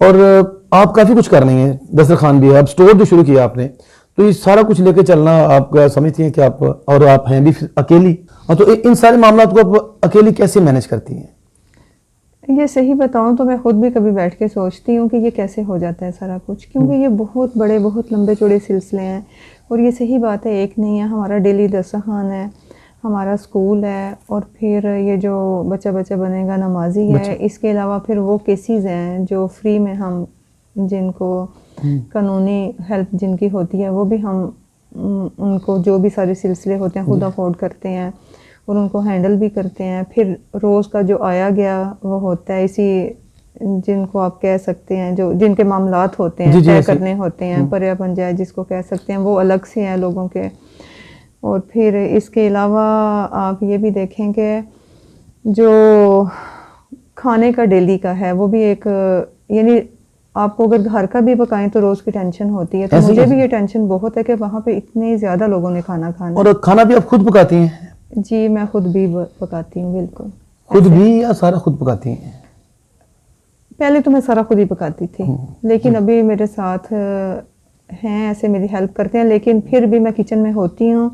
اور آپ کافی کچھ کر رہی ہیں, دسترخوان بھی ہے, اب اسٹور جو شروع کیا آپ نے, تو یہ سارا کچھ لے کے چلنا آپ سمجھتی ہیں کہ آپ, اور آپ ہیں بھی اکیلی, تو ان سارے معاملات کو آپ اکیلی کیسے مینیج کرتی ہیں؟ یہ صحیح بتاؤں تو میں خود بھی کبھی بیٹھ کے سوچتی ہوں کہ یہ کیسے ہو جاتا ہے سارا کچھ, کیونکہ یہ بہت بڑے بہت لمبے چوڑے سلسلے ہیں, اور یہ صحیح بات ہے ایک نہیں ہے. ہمارا ڈیلی دسترخوان ہے, ہمارا اسکول ہے, اور پھر یہ جو بچہ بنے گا نمازی ہے, اس کے علاوہ پھر وہ کیسز ہیں جو فری میں ہم جن کو قانونی ہیلپ جن کی ہوتی ہے وہ بھی ہم ان کو جو بھی سارے سلسلے ہوتے ہیں خود افورڈ کرتے ہیں اور ان کو ہینڈل بھی کرتے ہیں. پھر روز کا جو آیا گیا وہ ہوتا ہے, اسی جن کو آپ کہہ سکتے ہیں جو جن کے معاملات ہوتے ہیں طے کرنے ہوتے ہیں, پریا پنجایت جس کو کہہ سکتے ہیں, وہ الگ سے ہیں لوگوں کے. اور پھر اس کے علاوہ آپ یہ بھی دیکھیں کہ جو کھانے کا ڈیلی کا ہے وہ بھی ایک, یعنی آپ کو اگر گھر کا بھی پکائیں تو روز کی ٹینشن ہوتی ہے, تو مجھے بھی یہ ٹینشن بہت ہے کہ وہاں پہ اتنے زیادہ لوگوں نے کھانا کھانا. اور کھانا بھی آپ خود پکاتی ہیں؟ جی میں خود بھی پکاتی ہوں. بالکل خود بھی, یا سارا خود پکاتی ہیں؟ پہلے تو میں سارا خود ہی پکاتی تھی, لیکن ابھی میرے ساتھ ہیں ایسے میری ہیلپ کرتے ہیں, لیکن پھر بھی میں کچن میں ہوتی ہوں,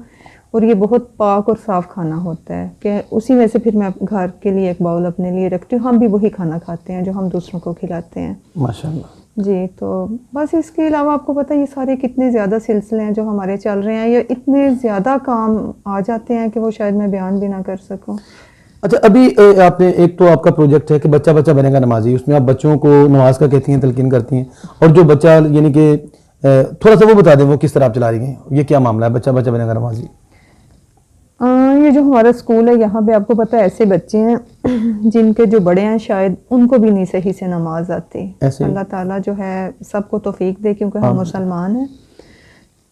اور یہ بہت پاک اور صاف کھانا ہوتا ہے کہ اسی میں سے پھر میں گھر کے لیے ایک باؤل اپنے لیے رکھتی ہوں. ہم بھی وہی کھانا کھاتے ہیں جو ہم دوسروں کو کھلاتے ہیں. ماشاءاللہ. جی تو بس اس کے علاوہ آپ کو پتہ ہے یہ سارے کتنے زیادہ سلسلے ہیں جو ہمارے چل رہے ہیں, یہ اتنے زیادہ کام آ جاتے ہیں کہ وہ شاید میں بیان بھی نہ کر سکوں. اچھا, ابھی آپ نے ایک تو آپ کا پروجیکٹ ہے کہ بچہ بنے گا نمازی, اس میں آپ بچوں کو نماز کا کہتی ہیں, تلقین کرتی ہیں, اور جو بچہ یعنی کہ تھوڑا سا وہ بتا دیں وہ کس طرح آپ چلا رہی ہیں, یہ کیا معاملہ ہے بچہ بنے گا نمازی؟ یہ جو ہمارا اسکول ہے یہاں پہ آپ کو پتہ ہے ایسے بچے ہیں جن کے جو بڑے ہیں شاید ان کو بھی نہیں صحیح سے نماز آتی. اللہ تعالیٰ جو ہے سب کو توفیق دے, کیونکہ ہم مسلمان ہیں.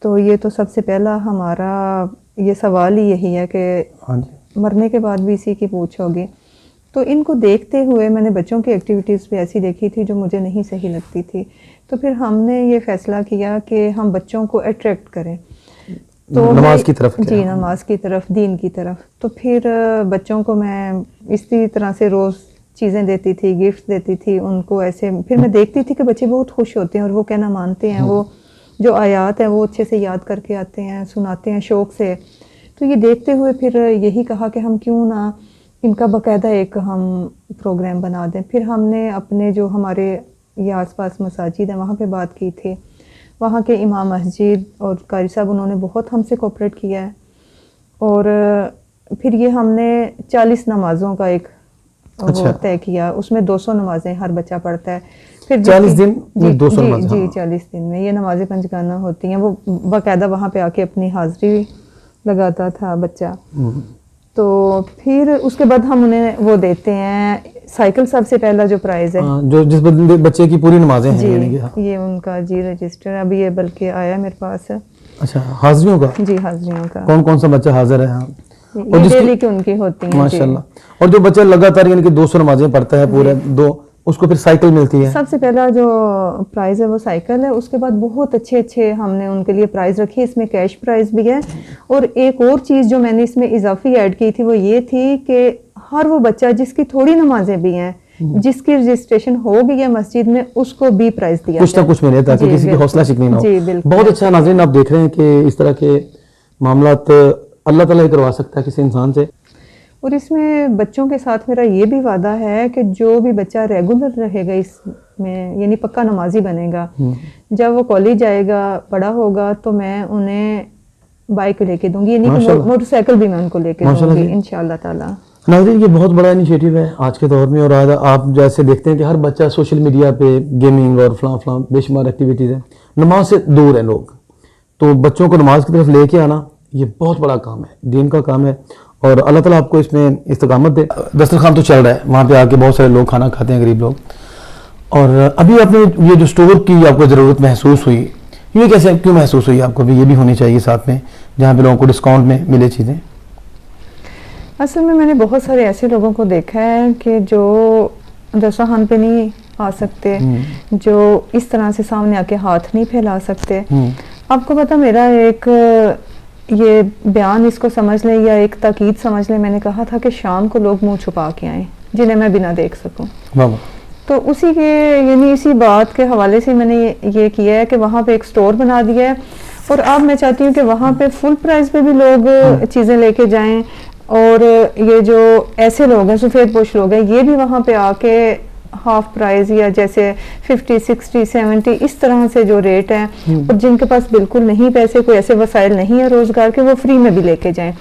تو یہ تو سب سے پہلا ہمارا یہ سوال ہی یہی ہے کہ مرنے کے بعد بھی اسی کی پوچھ ہوگی. تو ان کو دیکھتے ہوئے میں نے بچوں کی ایکٹیویٹیز بھی ایسی دیکھی تھی جو مجھے نہیں صحیح لگتی تھی, تو پھر ہم نے یہ فیصلہ کیا کہ ہم بچوں کو اٹریکٹ کریں تو نماز کی طرف. جی نماز کی طرف, دین کی طرف. تو پھر بچوں کو میں اسی طرح سے روز چیزیں دیتی تھی, گفٹ دیتی تھی ان کو ایسے. پھر میں دیکھتی تھی کہ بچے بہت خوش ہوتے ہیں اور وہ کہنا مانتے ہیں, وہ جو آیات ہیں وہ اچھے سے یاد کر کے آتے ہیں, سناتے ہیں شوق سے. تو یہ دیکھتے ہوئے پھر یہی کہا کہ ہم کیوں نہ ان کا باقاعدہ ایک ہم پروگرام بنا دیں. پھر ہم نے اپنے جو ہمارے یہ آس پاس مساجد ہیں وہاں پہ بات کی تھی, وہاں کے امام مسجد اور قاری صاحب انہوں نے بہت ہم سے کوپریٹ کیا ہے. اور پھر یہ ہم نے 40 نمازوں کا ایک وہ طے کیا, اس میں 200 نمازیں ہر بچہ پڑھتا ہے. پھر 40 دن میں 200 نمازیں. جی 40 دن میں یہ نمازیں پنجگانہ ہوتی ہیں. وہ باقاعدہ وہاں پہ آ کے اپنی حاضری لگاتا تھا بچہ. تو پھر اس کے بعد ہم انہیں وہ دیتے ہیں سائیکل. سب سے پہلا جو پرائز ہے جو جس بچے کی پوری نمازیں ہیں, جی یہ ان کا جی رجسٹر ابھی یہ بلکہ آیا میرے پاس. اچھا, حاضریوں کا؟ جی حاضریوں کا. کون سا بچہ حاضر ہے؟ ہاں یہ ڈیلی کی ان کی ہوتی ہیں. ماشاءاللہ. اور جو بچہ لگاتار یعنی کہ 200 نمازیں پڑھتا ہے پورے دو, اس کو پھر سائیکل ملتی ہے. سب سے پہلا جو پرائز ہے وہ سائیکل ہے. اس کے بعد بہت اچھے ہم نے ان کے لیے پرائز رکھی. اس میں کیش پرائز بھی ہے. اور ایک اور چیز جو میں نے اس میں اضافی ایڈ کی تھی وہ یہ تھی کہ ہر وہ بچہ جس کی تھوڑی نمازیں بھی ہیں, جس کی رجسٹریشن ہو گئی ہے مسجد میں, اس کو بھی پرائز دیا کچھ نہ کچھ ملے تاکہ کسی کی حوصلہ شکنی نہ ہو. جی بالکل. بہت اچھا. ناظرین آپ دیکھ رہے ہیں کہ اس طرح کے معاملات اللہ تعالیٰ ہی کروا سکتا ہے کسی انسان سے. اور اس میں بچوں کے ساتھ میرا یہ بھی وعدہ ہے کہ جو بھی بچہ ریگولر رہے گا اس میں, یعنی پکا نمازی بنے گا, جب وہ کالج جائے گا, بڑا ہوگا, تو میں انہیں بائک لے کے دوں گی, یعنی کہ موٹر سائیکل بھی میں ان کو لے کے دوں گی انشاءاللہ تعالیٰ. ناظرین یہ بہت بڑا انیشیٹو ہے آج کے دور میں. اور آج آپ جیسے دیکھتے ہیں کہ ہر بچہ سوشل میڈیا پہ گیمنگ اور فلاں بے شمار ایکٹیویٹیز ہیں. نماز سے دور ہیں لوگ, تو بچوں کو نماز کی طرف لے کے آنا یہ بہت بڑا کام ہے, دین کا کام ہے. اور اللہ تعالیٰ آپ کو اس میں استقامت دے. دسترخوان تو چل رہا ہے, وہاں پہ آ کے بہت سارے لوگ کھانا کھاتے ہیں, غریب لوگ. اور ابھی آپ نے یہ جو اسٹور کی آپ کو ضرورت محسوس ہوئی, یہ کیسے کیوں محسوس ہوئی آپ کو بھی یہ بھی ہونی چاہیے ساتھ میں جہاں پہ لوگوں کو ڈسکاؤنٹ میں ملے چیزیں؟ اصل میں نے بہت سارے ایسے لوگوں کو دیکھا ہے کہ جو دسترخوان پہ نہیں آ سکتے, جو اس طرح سے سامنے آ کے ہاتھ نہیں پھیلا سکتے. آپ کو پتا میرا ایک یہ بیان اس کو سمجھ لیں یا ایک تاکید سمجھ لیں, میں نے کہا تھا کہ شام کو لوگ منہ چھپا کے آئیں جنہیں میں بنا دیکھ سکوں. تو اسی کے یعنی اسی بات کے حوالے سے میں نے یہ کیا ہے کہ وہاں پہ ایک سٹور بنا دیا ہے، اور اب میں چاہتی ہوں کہ وہاں پہ فل پرائز پہ بھی لوگ چیزیں لے کے جائیں، اور یہ جو ایسے لوگ ہیں سفید پوش لوگ ہیں یہ بھی وہاں پہ آ کے ہاف پرائز یا جیسے 50 60 70 اس طرح سے جو ریٹ ہیں، اور جن کے پاس بالکل نہیں پیسے، کوئی ایسے وسائل نہیں ہے روزگار کے، وہ فری میں بھی لے کے جائیں۔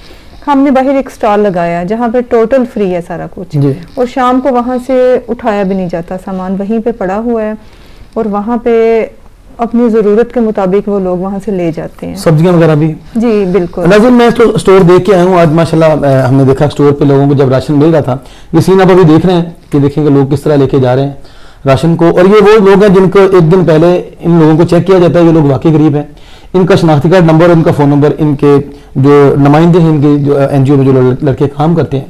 ہم نے باہر ایک سٹال لگایا جہاں پہ ٹوٹل فری ہے سارا کچھ، اور شام کو وہاں سے اٹھایا بھی نہیں جاتا سامان، وہیں پہ پڑا ہوا ہے، اور وہاں پہ اپنی ضرورت کے مطابق وہ لوگ وہاں سے لے جاتے ہیں، سبزیاں وغیرہ بھی۔ جی بالکل۔ ناظرین میں اسٹور دیکھ کے آیا ہوں آج ماشاءاللہ، ہم نے دیکھا اسٹور پہ لوگوں کو جب راشن مل رہا تھا، یہ سین آپ ابھی دیکھ رہے ہیں کہ دیکھیں کہ لوگ کس طرح لے کے جا رہے ہیں راشن کو، اور یہ وہ لوگ ہیں جن کو ایک دن پہلے ان لوگوں کو چیک کیا جاتا ہے، یہ لوگ واقعی غریب ہیں، ان کا شناختی کارڈ نمبر، ان کا فون نمبر، ان کے جو نمائندے ہیں، ان کے جو NGO میں جو لڑکے کام کرتے ہیں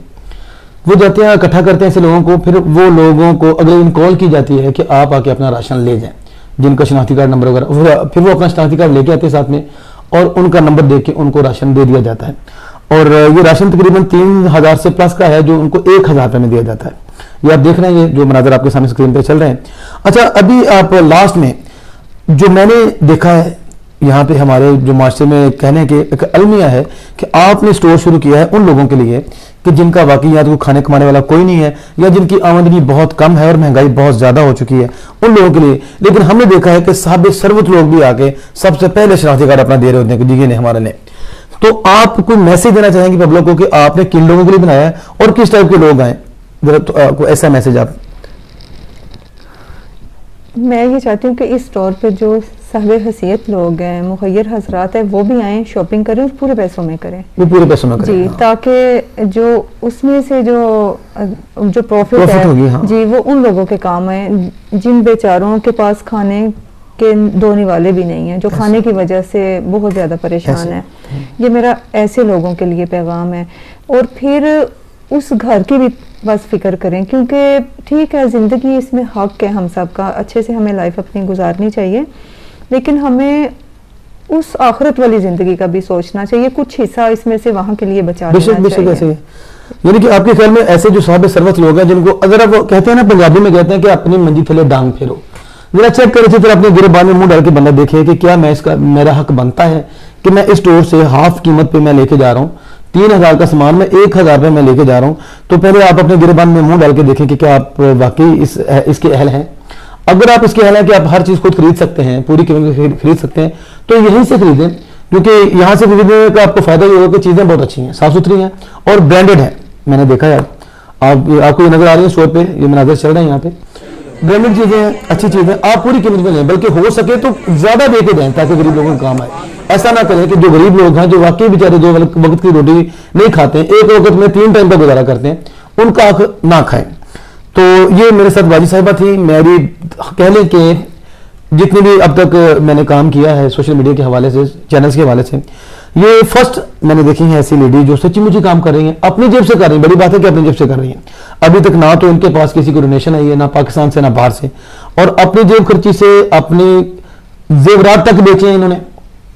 وہ جاتے ہیں اکٹھا کرتے ہیں ایسے لوگوں کو، پھر وہ لوگوں کو اگلے دن کال کی جاتی ہے کہ آپ آ کے اپنا راشن لے جائیں، جن کا شناختی کارڈ نمبر وغیرہ، پھر وہ اپنا شناختی کارڈ لے کے آتے ہیں ساتھ میں، اور ان کا نمبر دے کے ان کو راشن دے دیا جاتا ہے، اور یہ راشن تقریباً 3000 سے پلس کا ہے جو ان کو 1000 روپے میں دیا جاتا ہے۔ یہ آپ دیکھ رہے ہیں، یہ جو مناظر آپ کے سامنے اسکرین پہ چل رہے ہیں۔ اچھا ابھی آپ لاسٹ میں جو میں نے دیکھا ہے یہاں پہ ہمارے جو معاشرے میں کہنے کے ایک المیہ ہے کہ آپ نے اسٹور شروع کیا ہے ان لوگوں کے لیے کہ جن کا واقعی یا تو کھانے کمانے والا کوئی نہیں ہے، یا جن کی آمدنی بہت کم ہے اور مہنگائی بہت زیادہ ہو چکی ہے، ان لوگوں کے لیے، لیکن ہم نے دیکھا ہے کہ صاحب ثروت لوگ بھی آ کے سب سے پہلے شناختی کارڈ اپنا دے رہے ہوتے ہیں کہ جی نے ہمارے لیے۔ تو آپ کوئی میسج دینا چاہیں گے پبلک کو کہ آپ نے کن لوگوں کے لیے بنایا ہے اور کس ٹائپ کے لوگ آئیں، ذرا کوئی ایسا میسج آپ؟ میں یہ چاہتی ہوں کہ اس اسٹور پہ جو صاحب حیثیت لوگ ہیں، مخیر حضرات ہیں، وہ بھی آئیں، شاپنگ کریں اور پورے پیسوں میں کریں، وہ پورے پیسوں میں کریں، جی، تاکہ جو اس میں سے جو پروفٹ ہے جی وہ ان لوگوں کے کام ہے جن بیچاروں کے پاس کھانے کے دھونے والے بھی نہیں ہیں، جو کھانے کی وجہ سے بہت زیادہ پریشان ہیں۔ یہ میرا ایسے لوگوں کے لیے پیغام ہے، اور پھر اس گھر کی بھی بس فکر کریں، کیونکہ ٹھیک ہے زندگی اس میں حق ہے ہم سب کا، اچھے سے ہمیں لائف اپنی گزارنی چاہیے، لیکن ہمیں اس آخرت والی زندگی کا بھی سوچنا چاہیے، کچھ حصہ اس میں سے وہاں کے لیے بچا لینا چاہیے۔ یعنی کہ آپ کے خیال میں ایسے جو صاحب ثروت لوگ ہیں جن کو اگر وہ کہتے ہیں نا، پنجابی میں کہتے ہیں کہ اپنی منجی تھلے ڈانگ پھیرو، ذرا چیک کرے پھر اپنے گربان میں منہ ڈال کے بندہ دیکھے کہ کیا میں اس کا میرا حق بنتا ہے کہ میں اس اسٹور سے ہاف قیمت پہ میں لے کے جا رہا ہوں، 3000 کا سامان میں 1000 روپے میں لے کے جا رہا ہوں، تو پہلے آپ اپنے گربان میں منہ ڈال کے دیکھیں کہ کیا آپ واقعی اس کے اہل ہیں۔ اگر آپ اس کے اہل ہیں کہ آپ ہر چیز خود خرید سکتے ہیں، پوری قیمت میں خرید سکتے ہیں، تو یہیں سے خریدیں، کیونکہ یہاں سے خریدنے کا آپ کو فائدہ یہ ہوگا کہ چیزیں بہت اچھی ہیں، صاف ستھری ہیں اور برانڈیڈ ہیں۔ میں نے دیکھا ہے، آپ کو یہ نظر آ رہی ہے اسٹور پہ، یہ مناظر چل رہے ہیں یہاں پہ، برانڈیڈ چیزیں ہیں، اچھی چیزیں، آپ پوری قیمت میں لیں، بلکہ ہو سکے تو زیادہ دے کے دیں تاکہ غریب لوگوں کو کام آئے۔ ایسا نہ کریں کہ جو غریب لوگ ہیں، جو واقعی بیچارے 2 وقت کی روٹی نہیں کھاتے ہیں، ایک وقت میں 3 ٹائم کا گزارا کرتے ہیں، ان کا حق نہ کھائیں۔ تو یہ میرے ساتھ باجی صاحبہ تھی، میری کہہ لیں کہ جتنے بھی اب تک میں نے کام کیا ہے سوشل میڈیا کے حوالے سے، چینلز کے حوالے سے، یہ فرسٹ میں نے دیکھی ہیں ایسی لیڈی جو سچی مچی کام کر رہی ہیں، اپنی جیب سے کر رہی ہیں، بڑی بات ہے کہ اپنی جیب سے کر رہی ہیں، ابھی تک نہ تو ان کے پاس کسی کو ڈونیشن آئی ہے، نہ پاکستان سے نہ باہر سے، اور اپنی جیب خرچی سے اپنی زیورات تک بیچے ہیں انہوں نے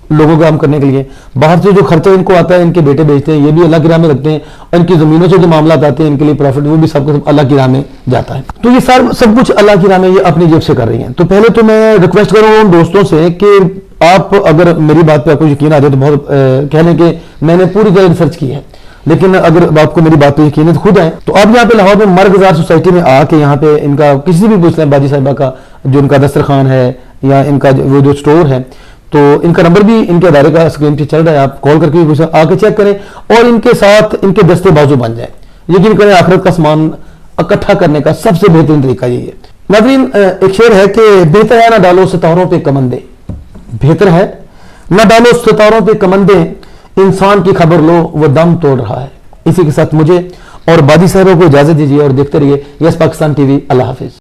لوگوں کو کام کرنے کے لیے۔ باہر سے جو خرچہ ان کو آتا ہے، ان کے بیٹے بیچتے ہیں، یہ بھی اللہ کی راہ میں رکھتے ہیں، اور ان کی زمینوں سے جو معاملات آتے ہیں ان کے لیے پروفٹ، وہ بھی سب کچھ اللہ کی راہ میں جاتا ہے۔ تو یہ سب کچھ اللہ کی راہ میں یہ اپنی جیب سے کر رہی ہیں۔ تو پہلے تو میں ریکویسٹ کروں ان دوستوں سے کہ آپ اگر میری بات پہ آپ کو یقین آ جائے تو بہت کہہ لیں کہ میں نے پوری طرح ریسرچ کی ہے، لیکن اگر آپ کو میری بات پہ یقین ہے تو خود آئیں۔ تو آپ یہاں پہ لاہور میں مرغزار سوسائٹی میں آ کے یہاں پہ ان کا کسی سے بھی پوچھ لیں، باجی صاحبہ کا جو ان کا دسترخوان ہے یا ان کا وہ جو اسٹور ہے، تو ان کا نمبر بھی ان کے ادارے کا اسکرین پہ چل رہا ہے، آپ کال کر کے بھی پوچھیں، آ کے چیک کریں اور ان کے ساتھ ان کے دستے بازو بن جائیں۔ یقین کریں آخرت کا سامان اکٹھا کرنے کا سب سے بہترین طریقہ یہی ہے۔ ناظرین ایک شعر ہے کہ بہتر ہے نہ ڈالو ستاروں پہ کمندے، بہتر ہے نہ ڈالو ستاروں پہ کمندے، انسان کی خبر لو وہ دم توڑ رہا ہے۔ اسی کے ساتھ مجھے اور باجی صاحبوں کو اجازت دیجیے اور دیکھتے رہیے یس پاکستان ٹی وی۔ اللہ حافظ۔